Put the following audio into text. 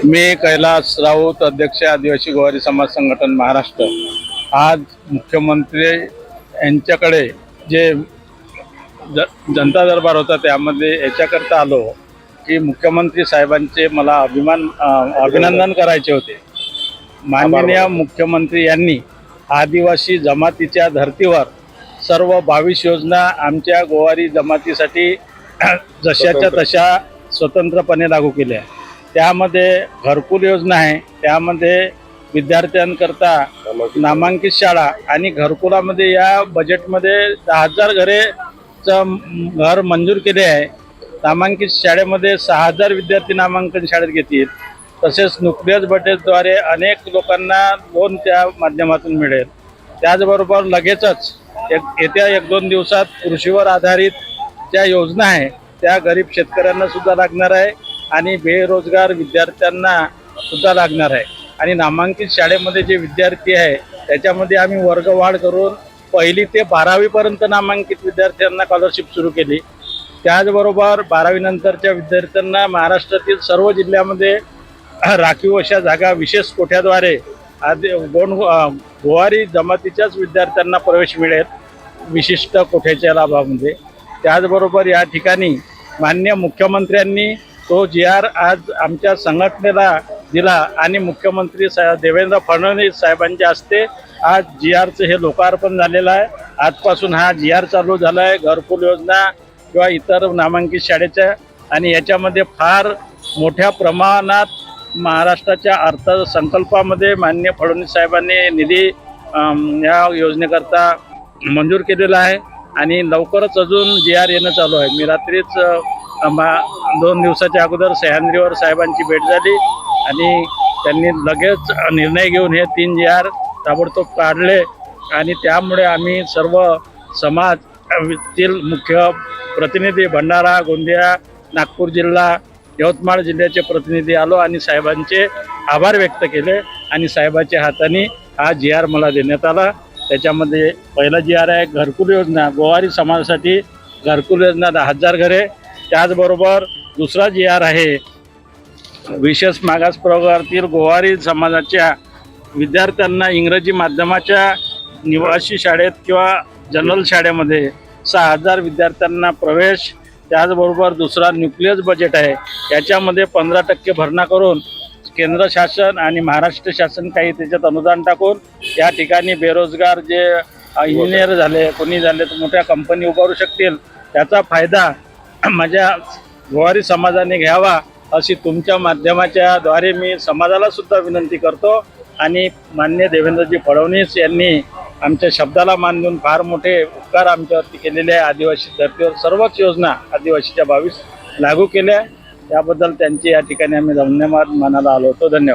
मी कैलास राऊत, अध्यक्ष आदिवासी गोवारी समाज संघटन महाराष्ट्र। आज मुख्यमंत्री यांच्याकडे जे जनता दरबार होता त्यामध्ये याच्याकरता आलो की मुख्यमंत्री साहेबांचे मला अभिनंदन करायचे होते। माननीय मुख्यमंत्री यांनी आदिवासी जमातीच्या धर्तीवर सर्व 22 योजना आमच्या गोवारी जमातीसाठी जशाच्या तशा स्वतंत्रपणे लागू केल्या। त्यामध्ये घरकुल योजना आहे, त्यामध्ये विद्यार्थ्यांकरता नामांकित शाळा आणि घरकुलामध्ये या बजेटमध्ये 10,000 घरेचं घर मंजूर केले आहे। नामांकित शाळेमध्ये 6,000 विद्यार्थी नामांकन शाळेत घेतील। तसेच न्यूक्लियस बजेटद्वारे अनेक लोकांना लोन त्या माध्यमातून मिळेल। त्याचबरोबर लगेचच येत्या 1-2 दिवसात कृषीवर आधारित ज्या योजना आहे त्या गरीब शेतकऱ्यांना सुद्धा लागणार आहे आणि बेरोजगार विद्यार्थ्यांना सुद्धा लागणार आहे। आणि नामांकित शाळेमध्ये जे विद्यार्थी आहे त्याच्यामध्ये आम्ही वर्गवाढ करून 1ली ते 12वी पर्यंत नामांकित विद्यार्थ्यांना स्कॉलरशिप सुरू केली। त्याचबरोबर 12वी नंतरच्या विद्यार्थ्यांना महाराष्ट्रातील सर्व जिल्ह्यामध्ये राखीव अशा जागा विशेष कोट्याद्वारे गोवारी जमातीच्याच विद्यार्थ्यांना प्रवेश मिळेल विशिष्ट कोट्याच्या लाभामध्ये। त्याचबरोबर या ठिकाणी माननीय मुख्यमंत्र्यांनी तो GR आज आमच्या संघटनेला दिला आणि मुख्यमंत्री देवेंद्र फडणवीस साहेबांच्या हस्ते आज GRचं हे लोकार्पण झालेलं आहे। आजपासून हा GR चालू झाला आहे घरकुल योजना किंवा इतर नामांकित शाळेच्या। आणि याच्यामध्ये फार मोठ्या प्रमाणात महाराष्ट्राच्या अर्थसंकल्पामध्ये माननीय फडणवीस साहेबांनी निधी या योजनेकरता मंजूर केलेला आहे आणि लवकरच अजून GR येणं चालू आहे। मी रात्रीच 2 दिवसाच्या अगोदर सह्याद्रीवर साहेबांची भेट झाली आणि त्यांनी लगेच निर्णय घेऊन हे 3 GR ताबडतोब काढले आणि त्यामुळे आम्ही सर्व समाजातील मुख्य प्रतिनिधी भंडारा, गोंदिया, नागपूर जिल्हा, यवतमाळ जिल्ह्याचे प्रतिनिधी आलो आणि साहेबांचे आभार व्यक्त केले आणि साहेबांच्या हाताने हा GR मला देण्यात आला। त्याच्यामध्ये पहिला GR आहे घरकुल योजना, गोवारी समाजासाठी घरकुल योजना 10,000 घरे। त्याचबरोबर दुसरा GR आहे विशेष मागास प्रवर्गातील गोवारी समाजाच्या विद्यार्थ्यांना इंग्रजी माध्यमाच्या निवासी शाळेत किंवा जनरल शाळेमध्ये 6,000 विद्यार्थ्यांना प्रवेश। त्याचबरोबर दुसरा न्यूक्लियस बजेट आहे, याच्यामध्ये 15% भरणा करून केंद्र शासन आणि महाराष्ट्र शासन काही त्याच्यात अनुदान टाकून या ठिकाणी बेरोजगार जे इंजिनियर झाले कोणी झाले तर मोठ्या कंपनी उभारू शकतील। त्याचा फायदा माझ्या गोवारी समाजाने घ्यावा अशी तुमच्या माध्यमाच्या द्वारे मी समाजाला सुद्धा विनंती करतो। आणि माननीय देवेंद्रजी फडणवीस यांनी आमच्या शब्दाला मान देऊन फार मोठे उपकार आमच्यावरती केलेले आहे। आदिवासी धर्तीवर सर्वच योजना आदिवासीच्या 22 लागू केल्या, त्याबद्दल त्यांचे या ठिकाणी आम्ही धन्यवाद मानायला आलो होतो। धन्यवाद।